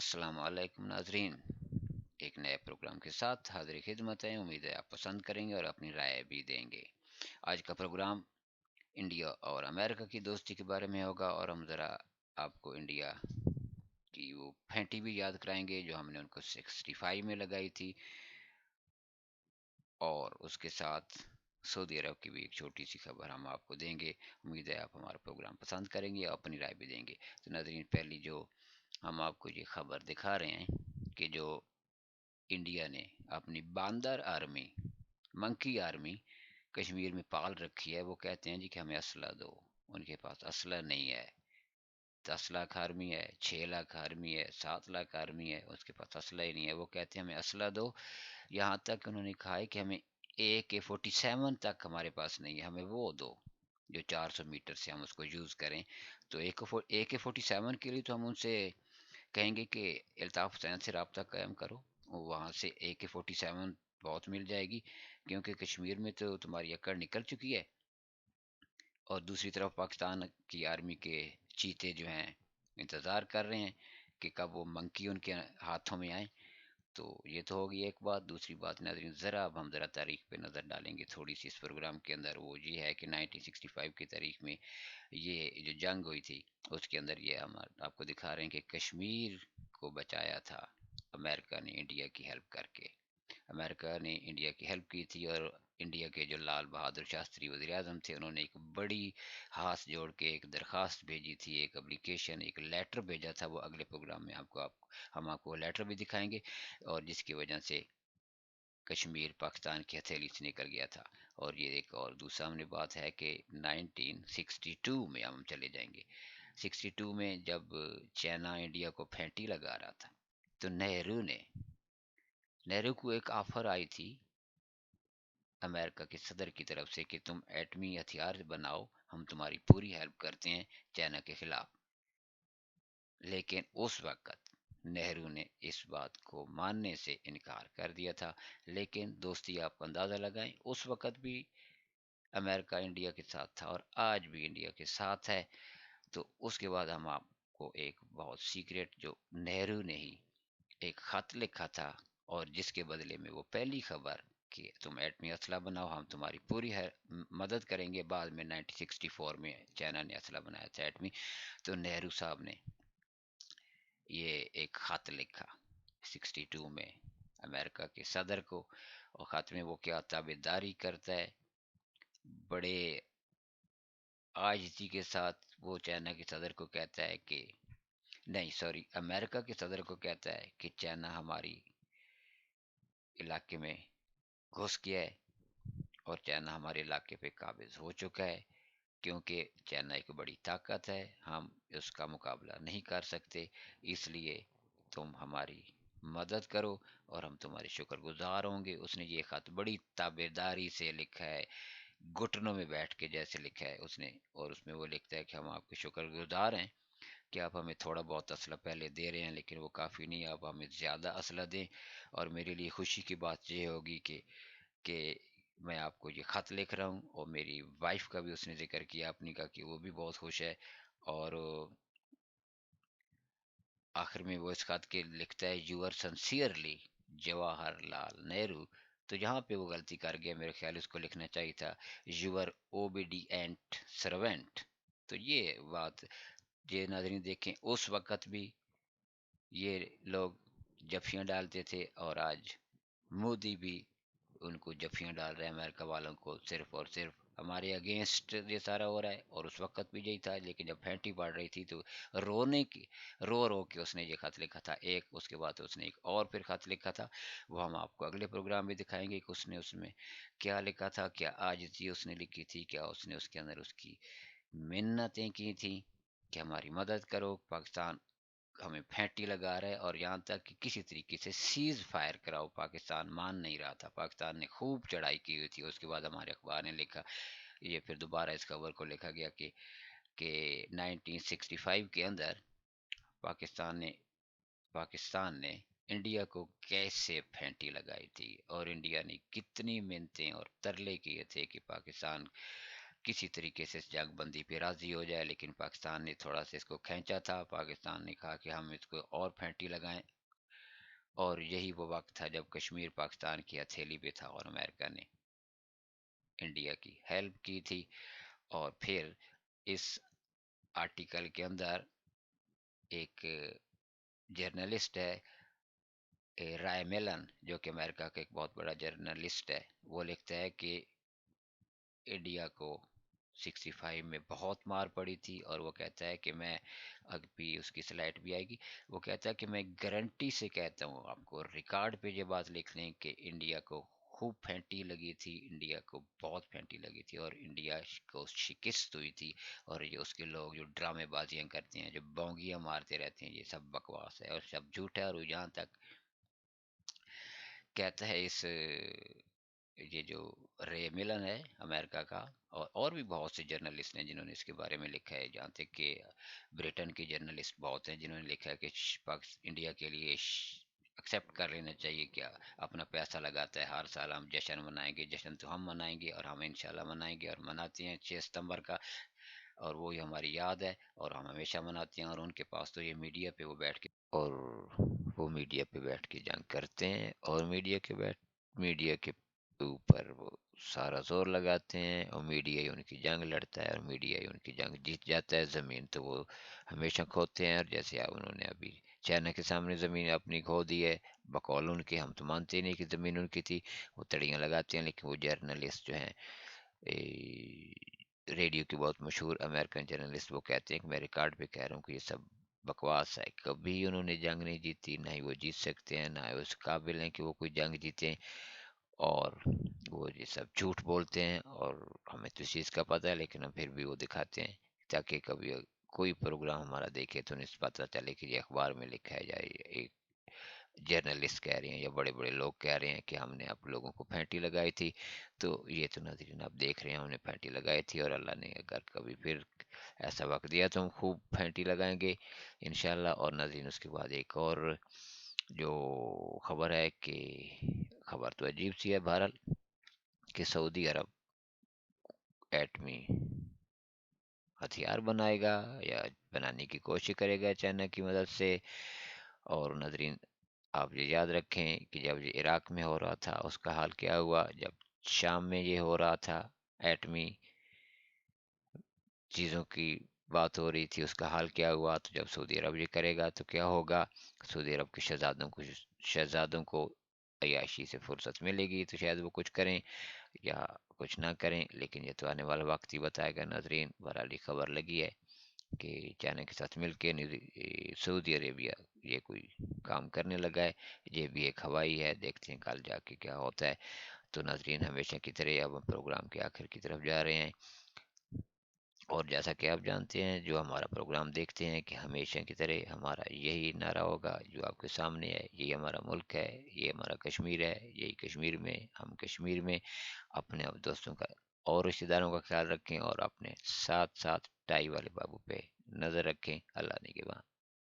अस्सलाम वालेकुम नाजरीन। एक नए प्रोग्राम के साथ हाजिर खिदमत है। उम्मीद है आप पसंद करेंगे और अपनी राय भी देंगे। आज का प्रोग्राम इंडिया और अमेरिका की दोस्ती के बारे में होगा और हम ज़रा आपको इंडिया की वो फेंटी भी याद कराएंगे जो हमने उनको 65 में लगाई थी, और उसके साथ सऊदी अरब की भी एक छोटी सी खबर हम आपको देंगे। उम्मीद है आप हमारा प्रोग्राम पसंद करेंगे और अपनी राय भी देंगे। तो नाजरीन, पहली जो हम आपको ये खबर दिखा रहे हैं कि जो इंडिया ने अपनी बांदर आर्मी, मंकी आर्मी कश्मीर में पाल रखी है। वो कहते हैं जी कि हमें असला दो। उनके पास असला नहीं है। 10 लाख आर्मी है, 6 लाख आर्मी है, 7 लाख आर्मी है, उसके पास असला ही नहीं है। वो कहते हैं हमें असला दो। यहाँ तक उन्होंने कहा है कि हमें AK-47 तक हमारे पास नहीं है, हमें वो दो जो 400 मीटर से हम उसको यूज़ करें। तो AK-47 के लिए तो हम उनसे कहेंगे कि अल्ताफ़ हुसैन से रब्ता कायम करो, वहाँ से AK-47 बहुत मिल जाएगी, क्योंकि कश्मीर में तो तुम्हारी अकड़ निकल चुकी है। और दूसरी तरफ पाकिस्तान की आर्मी के चीते जो हैं इंतज़ार कर रहे हैं कि कब वो मंकी उनके हाथों में आए। तो ये तो होगी एक बात। दूसरी बात नाज़रीन, ज़रा अब हम ज़रा तारीख पे नज़र डालेंगे थोड़ी सी इस प्रोग्राम के अंदर। वो ये है कि 1965 की तारीख में ये जो जंग हुई थी, उसके अंदर ये हम आपको दिखा रहे हैं कि कश्मीर को बचाया था अमेरिका ने इंडिया की हेल्प करके। अमेरिका ने इंडिया की हेल्प की थी, और इंडिया के जो लाल बहादुर शास्त्री वज़ीर आज़म थे, उन्होंने एक बड़ी हाथ जोड़ के एक दरख्वास्त भेजी थी, एक एप्लीकेशन, एक लेटर भेजा था। वो अगले प्रोग्राम में हम आपको वो लेटर भी दिखाएंगे, और जिसकी वजह से कश्मीर पाकिस्तान की हथेली से निकल गया था। और ये एक और दूसरा हमने बात है कि 1962 में हम चले जाएंगे। 62 में जब चाइना इंडिया को फेंटी लगा रहा था, तो नेहरू को एक ऑफर आई थी अमेरिका के सदर की तरफ से कि तुम एटमी हथियार बनाओ, हम तुम्हारी पूरी हेल्प करते हैं चाइना के खिलाफ। लेकिन उस वक्त नेहरू ने इस बात को मानने से इनकार कर दिया था। लेकिन दोस्ती आप अंदाज़ा लगाएं, उस वक्त भी अमेरिका इंडिया के साथ था और आज भी इंडिया के साथ है। तो उसके बाद हम आपको एक बहुत सीक्रेट, जो नेहरू ने ही एक खत लिखा था, और जिसके बदले में वो पहली खबर कि तुम एटमी असला बनाओ, हम तुम्हारी पूरी है मदद करेंगे। बाद में 1964 में चाइना ने असला बनाया था एटमी। तो नेहरू साहब ने ये एक खत लिखा 62 में अमेरिका के सदर को। और खत में वो क्या ताबेदारी करता है, बड़े आजिज़ी के साथ वो चाइना के सदर को कहता है कि नहीं, सॉरी, अमेरिका के सदर को कहता है कि चाइना हमारी इलाके में घुस गया है और चाइना हमारे इलाके पे काबिज हो चुका है। क्योंकि चाइना एक बड़ी ताकत है, हम उसका मुकाबला नहीं कर सकते, इसलिए तुम हमारी मदद करो और हम तुम्हारे शुक्रगुजार होंगे। उसने ये खत बड़ी ताबेदारी से लिखा है, घुटनों में बैठ के जैसे लिखा है उसने। और उसमें वो लिखता है कि हम आपके शुक्रगुजार हैं कि आप हमें थोड़ा बहुत असला पहले दे रहे हैं, लेकिन वो काफ़ी नहीं, आप हमें ज़्यादा असला दें। और मेरे लिए खुशी की बात ये होगी कि मैं आपको ये ख़त लिख रहा हूँ। और मेरी वाइफ का भी उसने जिक्र किया अपनी का, कि वो भी बहुत खुश है। और आखिर में वो इस ख़त के लिखता है, यूर सन्सियरली जवाहरलाल नेहरू। तो यहाँ पे वो गलती कर गया, मेरे ख्याल उसको लिखना चाहिए था यूर ओबीडिएंट सर्वेंट। तो ये बात, ये नाज़रीन देखें, उस वक़्त भी ये लोग जफ़ियाँ डालते थे, और आज मोदी भी उनको जफ़ियाँ डाल रहे हैं अमेरिका वालों को, सिर्फ़ और सिर्फ़ हमारे अगेंस्ट ये सारा हो रहा है। और उस वक़्त भी यही था, लेकिन जब फेंटी पड़ रही थी तो रोने की रो के उसने ये ख़त लिखा था एक। उसके बाद उसने एक और फिर ख़त लिखा था, वो हम आपको अगले प्रोग्राम में दिखाएँगे कि उसने उसमें क्या लिखा था, क्या आजिज़ी उसने लिखी थी, क्या उसने उसके अंदर उसकी मिन्नतें की थी कि हमारी मदद करो, पाकिस्तान हमें फेंटी लगा रहा है, और यहाँ तक कि किसी तरीके से सीज़ फायर कराओ। पाकिस्तान मान नहीं रहा था, पाकिस्तान ने खूब चढ़ाई की हुई थी। उसके बाद हमारे अखबार ने लिखा, ये फिर दोबारा इस खबर को लिखा गया कि 1965 के अंदर पाकिस्तान ने इंडिया को कैसे फेंटी लगाई थी, और इंडिया ने कितनी मिन्नतें और तरले किए थे कि पाकिस्तान کسی طریقے سے اس جنگ بندی پہ راضی ہو جائے، لیکن پاکستان نے تھوڑا سا اس کو کھینچا تھا۔ پاکستان نے کہا کہ ہم اس کو اور پھینٹی لگائیں، اور یہی وہ وقت تھا جب کشمیر پاکستان کی ہتھیلی پہ تھا اور امریکہ نے انڈیا کی ہیلپ کی تھی۔ اور پھر اس آرٹیکل کے اندر ایک جرنلسٹ ہے رائے میلن، جو کہ امریکہ کا ایک بہت بڑا جرنلسٹ ہے، وہ لکھتا ہے کہ انڈیا کو 65 میں بہت مار پڑی تھی، اور وہ کہتا ہے کہ میں ابھی اس کی سلائڈ بھی آئے گی، وہ کہتا ہے کہ میں گارنٹی سے کہتا ہوں آپ کو، ریکارڈ پہ یہ بات لکھ لیں کہ انڈیا کو خوب پھینٹی لگی تھی، انڈیا کو بہت پھینٹی لگی تھی، اور انڈیا کو شکست ہوئی تھی۔ اور یہ اس کے لوگ جو ڈرامے بازیاں کرتے ہیں، جو بونگیاں مارتے رہتے ہیں، یہ سب بکواس ہے اور سب جھوٹ ہے۔ اور وہ جہاں تک کہتا ہے اس یہ جو رے ملن ہے امریکہ کا، اور بھی بہت سے جرنلسٹ ہیں جنہوں نے اس کے بارے میں لکھا ہے، جہاں تک کہ برٹن کے جرنلسٹ بہت ہیں جنہوں نے لکھا ہے کہ انڈیا کے لیے ایکسیپٹ کر لینا چاہیے، کیا اپنا پیسہ لگاتا ہے، ہر سال ہم جشن منائیں گے، جشن تو ہم منائیں گے اور ہم انشاءاللہ منائیں گے، اور مناتے ہیں 6 ستمبر کا، اور وہی ہماری یاد ہے، اور ہم ہمیشہ مناتے ہیں۔ اور ان کے پاس تو یہ میڈیا پہ وہ بیٹھ کے، اور وہ میڈیا پہ بیٹھ کے جنگ کرتے ہیں، اور میڈیا کے اوپر وہ سارا زور لگاتے ہیں، اور میڈیا ہی ان کی جنگ لڑتا ہے، اور میڈیا ہی ان کی جنگ جیت جاتا ہے۔ زمین تو وہ ہمیشہ کھوتے ہیں، اور جیسے انہوں نے ابھی چائنا کے سامنے زمین اپنی کھو دی ہے، بقول ان کے، ہم تو مانتے ہی نہیں کہ زمین ان کی تھی، وہ تڑیاں لگاتے ہیں۔ لیکن وہ جرنلسٹ جو ہیں، ریڈیو کے بہت مشہور امریکن جرنلسٹ، وہ کہتے ہیں کہ میں ریکارڈ پہ کہہ رہا ہوں کہ یہ سب بکواس ہے، کبھی انہوں نے جنگ نہیں جیتی، نہ ہی وہ جیت سکتے ہیں، نہ ہی اس قابل ہیں کہ وہ کوئی جنگ جیتیں، اور وہ یہ سب جھوٹ بولتے ہیں، اور ہمیں تو اس چیز کا پتہ ہے، لیکن ہم پھر بھی وہ دکھاتے ہیں تاکہ کبھی کوئی پروگرام ہمارا دیکھے تو انہیں پتہ چلے کہ یہ اخبار میں لکھا ہے، یا ایک جرنلسٹ کہہ رہے ہیں، یا بڑے بڑے لوگ کہہ رہے ہیں کہ ہم نے آپ لوگوں کو پھینٹی لگائی تھی۔ تو یہ تو ناظرین آپ دیکھ رہے ہیں، ہم نے پھینٹی لگائی تھی، اور اللہ نے اگر کبھی پھر ایسا وقت دیا تو ہم خوب پھینٹی لگائیں گے انشاءاللہ۔ اور ناظرین اس کے بعد ایک اور جو خبر ہے، کہ خبر تو عجیب سی ہے بہرحال، کہ سعودی عرب ایٹمی ہتھیار بنائے گا، یا بنانے کی کوشش کرے گا چائنا کی مدد سے۔ اور ناظرین آپ یہ یاد رکھیں کہ جب یہ عراق میں ہو رہا تھا اس کا حال کیا ہوا، جب شام میں یہ ہو رہا تھا ایٹمی چیزوں کی بات ہو رہی تھی، اس کا حال کیا ہوا، تو جب سعودی عرب یہ کرے گا تو کیا ہوگا؟ سعودی عرب کے شہزادوں کو عیاشی سے فرصت ملے گی تو شاید وہ کچھ کریں یا کچھ نہ کریں، لیکن یہ تو آنے والا وقت ہی بتائے گا ناظرین۔ بہرحال یہ خبر لگی ہے کہ چائنا کے ساتھ مل کے سعودی عربیہ یہ کوئی کام کرنے لگا ہے، یہ بھی ایک ہوائی ہے، دیکھتے ہیں کل جا کے کیا ہوتا ہے۔ تو ناظرین ہمیشہ کی طرح اب ہم پروگرام کے آخر کی طرف جا رہے ہیں، اور جیسا کہ آپ جانتے ہیں جو ہمارا پروگرام دیکھتے ہیں کہ ہمیشہ کی طرح ہمارا یہی نعرہ ہوگا جو آپ کے سامنے ہے، یہی ہمارا ملک ہے، یہ ہمارا کشمیر ہے، یہی کشمیر میں ہم کشمیر میں اپنے دوستوں کا اور رشتہ داروں کا خیال رکھیں، اور اپنے ساتھ ساتھ ٹائی والے بابو پہ نظر رکھیں۔ اللہ نگہباں۔